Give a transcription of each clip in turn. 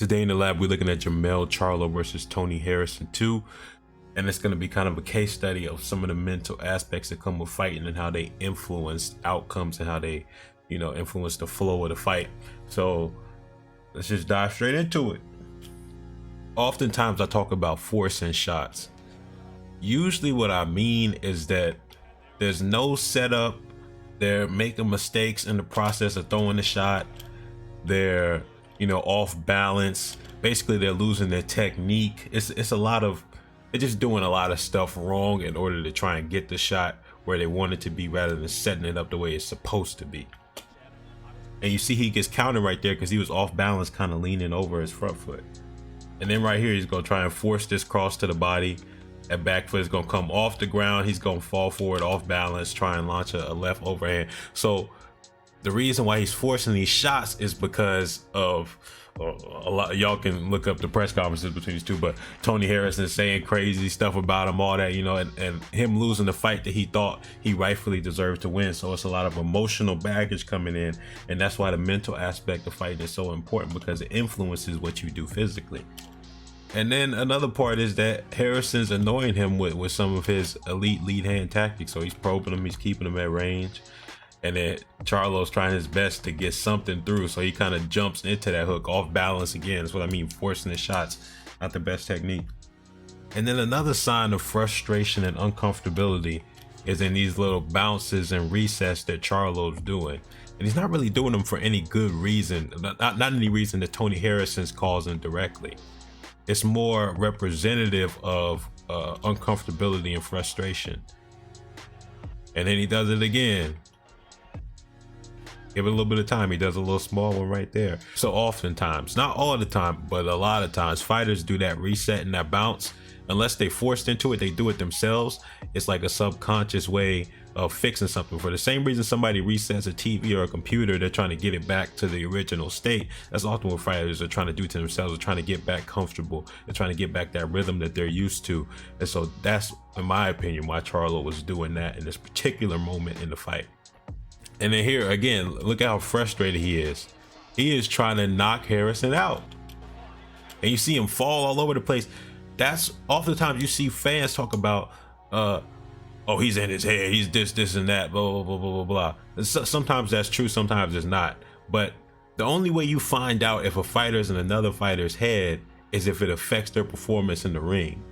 Today in the lab, we're looking at Jermell Charlo versus Tony Harrison 2. And it's going to be kind of a case study of some of the mental aspects that come with fighting and how they influence outcomes and how they, influence the flow of the fight. So let's just dive straight into it. Oftentimes I talk about forcing shots. Usually what I mean is that there's no setup. They're making mistakes in the process of throwing the shot. They're off balance. Basically, they're losing their technique. It's a lot of, they're just doing a lot of stuff wrong in order to try and get the shot where they want it to be rather than setting it up the way it's supposed to be. And you see he gets countered right there because he was off balance, kind of leaning over his front foot. And then right here, he's gonna try and force this cross to the body. That back foot is gonna come off the ground. He's gonna fall forward off balance, try and launch a left overhand. So the reason why he's forcing these shots is because of a lot. Y'all can look up the press conferences between these two, but Tony Harrison saying crazy stuff about him, all that, and him losing the fight that he thought he rightfully deserved to win. So it's a lot of emotional baggage coming in, and that's why the mental aspect of fighting is so important, because it influences what you do physically. And then another part is that Harrison's annoying him with some of his elite lead hand tactics. So he's probing him, he's keeping him at range. And then Charlo's trying his best to get something through, so he kind of jumps into that hook off balance again. That's what I mean, forcing the shots, not the best technique. And then another sign of frustration and uncomfortability is in these little bounces and resets that Charlo's doing. And he's not really doing them for any good reason, not any reason that Tony Harrison's causing directly. It's more representative of uncomfortability and frustration. And then he does it again. Give it a little bit of time. He does a little small one right there. So oftentimes, not all the time, but a lot of times, fighters do that reset and that bounce. Unless they forced into it, they do it themselves. It's like a subconscious way of fixing something. For the same reason somebody resets a TV or a computer, they're trying to get it back to the original state. That's often what fighters are trying to do to themselves. They're trying to get back comfortable. They're trying to get back that rhythm that they're used to. And so that's, in my opinion, why Charlo was doing that in this particular moment in the fight. And then here again, look at how frustrated he is. He is trying to knock Harrison out. And you see him fall all over the place. That's oftentimes you see fans talk about, oh, he's in his head, he's this and that, blah, blah, blah, blah, blah, blah. Sometimes that's true, sometimes it's not. But the only way you find out if a fighter's in another fighter's head is if it affects their performance in the ring.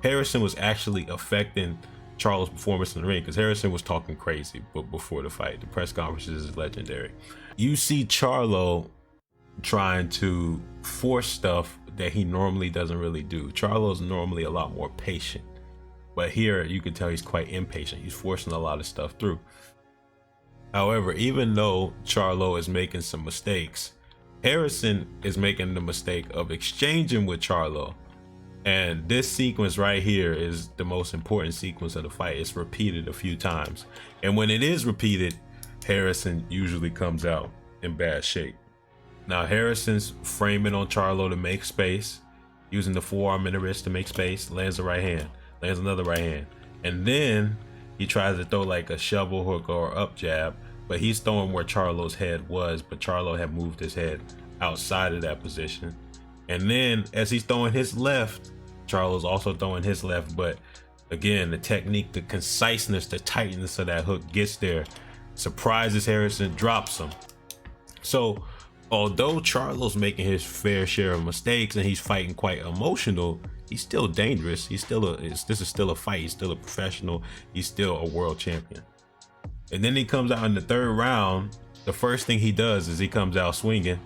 Harrison was actually affecting Charlo's performance in the ring, because Harrison was talking crazy before the fight. The press conferences is legendary. You see Charlo trying to force stuff that he normally doesn't really do. Charlo's normally a lot more patient, but here you can tell he's quite impatient. He's forcing a lot of stuff through. However, even though Charlo is making some mistakes, Harrison is making the mistake of exchanging with Charlo. And this sequence right here is the most important sequence of the fight. It's repeated a few times. And when it is repeated, Harrison usually comes out in bad shape. Now Harrison's framing on Charlo to make space, using the forearm and the wrist to make space, lands a right hand, lands another right hand. And then he tries to throw like a shovel hook or up jab, but he's throwing where Charlo's head was, but Charlo had moved his head outside of that position. And then as he's throwing his left, Charlo's also throwing his left, but again, the technique, the conciseness, the tightness of that hook gets there, surprises Harrison, drops him. So although Charlo's making his fair share of mistakes and he's fighting quite emotional, he's still dangerous. He's still this is still a fight. He's still a professional. He's still a world champion. And then he comes out in the third round. The first thing he does is he comes out swinging.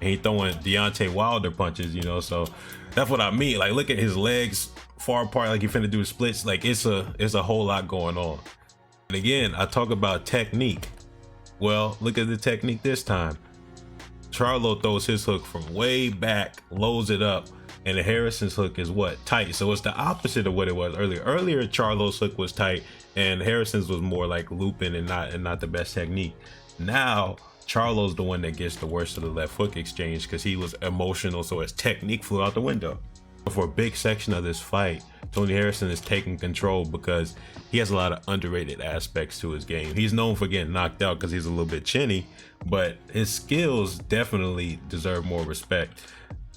And he throwing Deontay Wilder punches, so that's what I mean. Like, look at his legs far apart, like he finna do splits. Like it's a whole lot going on. And again, I talk about technique. Well, look at the technique this time. Charlo throws his hook from way back, loads it up, and the Harrison's hook is what? Tight. So it's the opposite of what it was earlier. Earlier, Charlo's hook was tight and Harrison's was more like looping and not the best technique. Now Charlo's the one that gets the worst of the left hook exchange because he was emotional, so his technique flew out the window. For a big section of this fight, Tony Harrison is taking control because he has a lot of underrated aspects to his game. He's known for getting knocked out because he's a little bit chinny, but his skills definitely deserve more respect.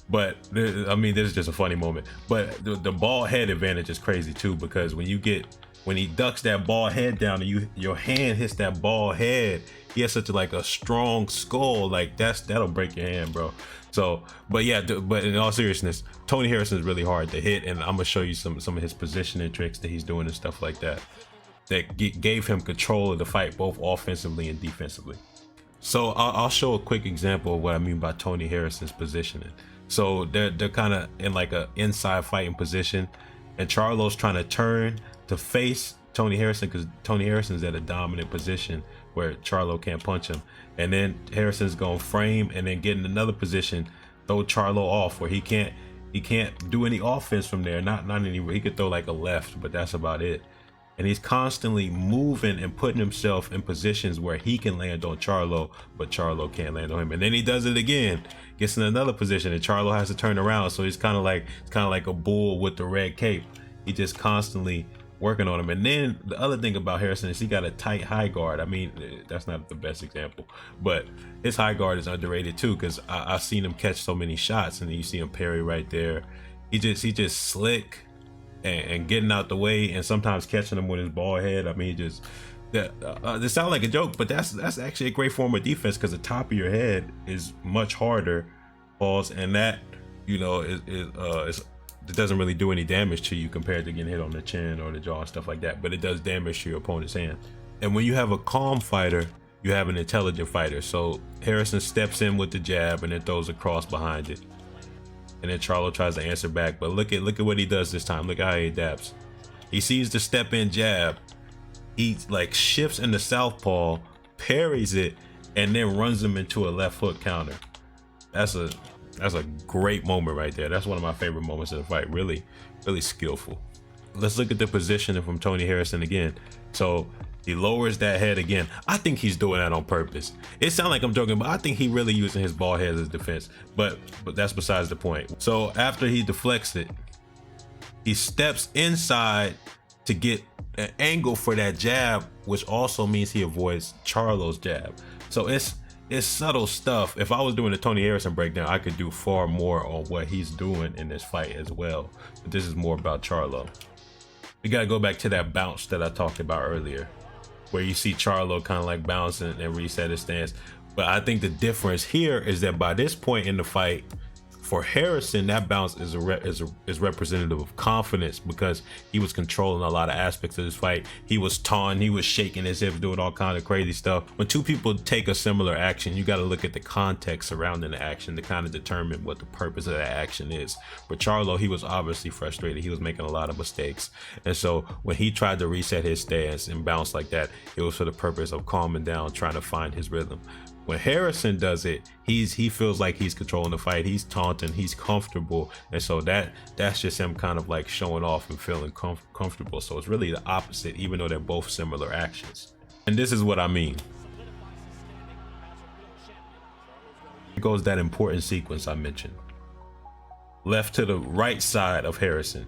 But I mean, this is just a funny moment. But the bald head advantage is crazy too, because when he ducks that bald head down and your hand hits that bald head, he has such a strong skull, like that'll break your hand, bro. So, but yeah, but in all seriousness, Tony Harrison is really hard to hit, and I'm gonna show you some of his positioning tricks that he's doing and stuff like that gave him control of the fight, both offensively and defensively. So I'll show a quick example of what I mean by Tony Harrison's positioning. So they're kind of in like a inside fighting position, and Charlo's trying to turn to face Tony Harrison because Tony Harrison's at a dominant position where Charlo can't punch him, and then Harrison's gonna frame and then get in another position, throw Charlo off where he can't do any offense from there. Not anywhere. He could throw like a left, but that's about it. And he's constantly moving and putting himself in positions where he can land on Charlo, but Charlo can't land on him. And then he does it again, gets in another position, and Charlo has to turn around. So he's kind of like a bull with the red cape. He just constantly working on him. And then the other thing about Harrison is he got a tight high guard. I mean, that's not the best example, but his high guard is underrated too, because I've seen him catch so many shots, and then you see him parry right there. He just slick and getting out the way, and sometimes catching him with his bald head. I mean, this sounds like a joke, but that's actually a great form of defense, because the top of your head is much harder, and that, you know, it doesn't really do any damage to you compared to getting hit on the chin or the jaw and stuff like that, but it does damage to your opponent's hand. And when you have a calm fighter, you have an intelligent fighter. So Harrison steps in with the jab and then throws a cross behind it, and then Charlo tries to answer back, but look at what he does this time. Look at how he adapts. He sees the step in jab, he like shifts into southpaw, parries it, and then runs him into a left hook counter. That's a great moment right there. That's one of my favorite moments of the fight. Really skillful. Let's look at the positioning from Tony Harrison again. So he lowers that head again. I think he's doing that on purpose. It sounds like I'm joking, but I think he really using his bald head as defense. But that's besides the point. So after he deflects it, he steps inside to get an angle for that jab, which also means he avoids Charlo's jab. So it's subtle stuff. If I was doing a Tony Harrison breakdown, I could do far more on what he's doing in this fight as well. But this is more about Charlo. We gotta go back to that bounce that I talked about earlier, where you see Charlo kind of like bouncing and reset his stance. But I think the difference here is that by this point in the fight, for Harrison, that bounce is representative of confidence, because he was controlling a lot of aspects of this fight. He was taunting, he was shaking his hips, doing all kinds of crazy stuff. When two people take a similar action, you got to look at the context surrounding the action to kind of determine what the purpose of that action is. For Charlo, he was obviously frustrated. He was making a lot of mistakes. And so when he tried to reset his stance and bounce like that, it was for the purpose of calming down, trying to find his rhythm. When Harrison does it, he feels like he's controlling the fight. He's taunting, he's comfortable, and so that's just him kind of like showing off and feeling comfortable. So it's really the opposite, even though they're both similar actions. And this is what I mean. Here goes that important sequence I mentioned. Left to the right side of Harrison.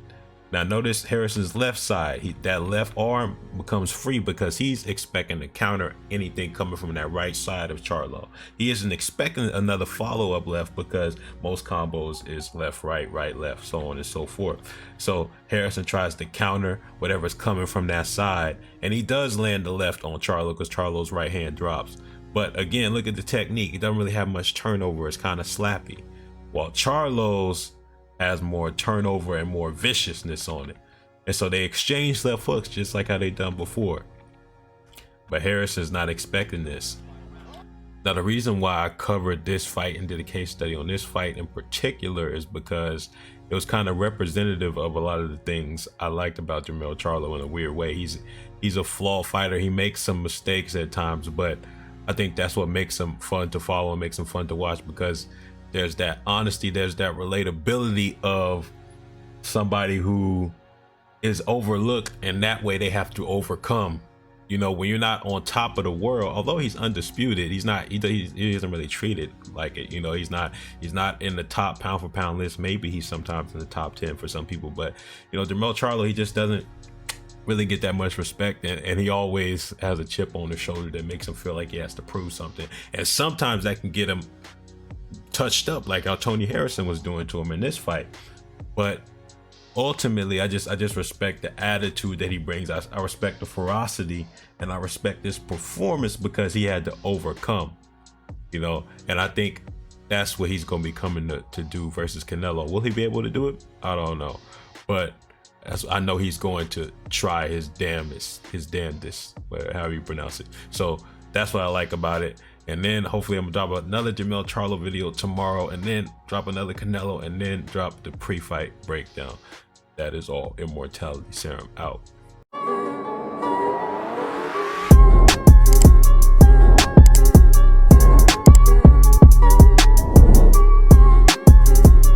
Now notice Harrison's left side, that left arm becomes free because he's expecting to counter anything coming from that right side of Charlo. He isn't expecting another follow-up left, because most combos is left, right, left, so on and so forth. So Harrison tries to counter whatever's coming from that side, and he does land the left on Charlo because Charlo's right hand drops. But again, look at the technique. It doesn't really have much turnover. It's kind of slappy. While Charlo's has more turnover and more viciousness on it. And so they exchange left hooks just like how they done before. But Harrison's not expecting this. Now the reason why I covered this fight and did a case study on this fight in particular is because it was kind of representative of a lot of the things I liked about Jermell Charlo in a weird way. He's a flawed fighter. He makes some mistakes at times, but I think that's what makes him fun to follow and makes him fun to watch, because there's that honesty, there's that relatability of somebody who is overlooked, and that way they have to overcome. You know, when you're not on top of the world, although he's undisputed, he isn't really treated like it. You know, he's not in the top pound for pound list. Maybe he's sometimes in the top 10 for some people, but you know, Jermell Charlo, he just doesn't really get that much respect, and he always has a chip on his shoulder that makes him feel like he has to prove something, and sometimes that can get him touched up like how Tony Harrison was doing to him in this fight. But ultimately, I just respect the attitude that he brings. I respect the ferocity, and I respect this performance because he had to overcome, you know. And I think that's what he's going to be coming to do versus Canelo. Will he be able to do it? I don't know, but I know he's going to try his damnedest, however you pronounce it. So that's what I like about it. And then hopefully I'm gonna drop another Jermell Charlo video tomorrow, and then drop another Canelo, and then drop the pre-fight breakdown. That is all. Immortality Serum out.